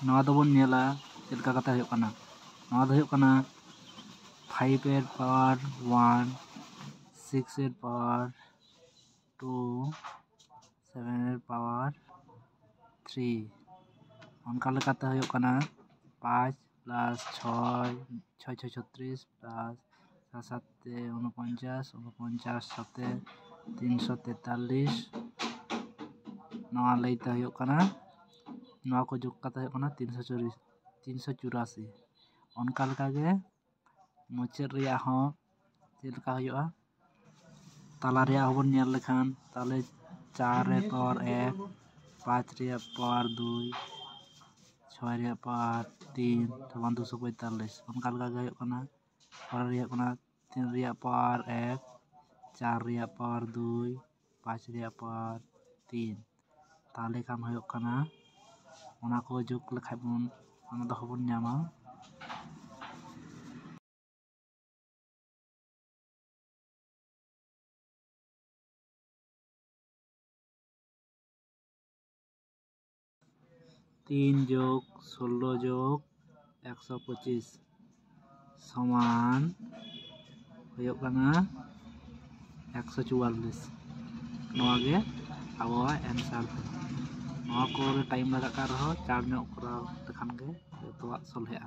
नवा दोबन नेला चेद का कथा हुयुग कना नवा दो हुयुग कना 5 एर पावर 1 6 एर पावर 2 7 एर पावर 3 उनका लेकाते हुयुग कना 5 प्लस 6 6 6 36 प्लस 7 7 49 49 7 343 नवा लैते हुयुग कना नवा को जोग कते हुयुग कना 384 उनका लेका गे मुचाद रिया हो चेद लेका हुयुगा ताला रिया होबन नेल लेखान ताले 4 एर पावर 1 5 रिया पावर 2 6 रिया पावर 3 तबन 245 उनका लेका गे हुयुग कना और रिया कना 3 रिया पावर 1 4 रिया पावर 2 5 रिया पावर 3 ताले काम हुयुग कना उना को जोग लेखाय बन उना दो होबन ᱧᱟᱢᱟ 3 जोग 16 जोग 125 समान हुयुग कना 144 नवा गे आबोआ आंसर नवा को टाइम लगा कर रहो 4 ᱧᱚᱜ कराव तखन गे जतोआ सलहेआ।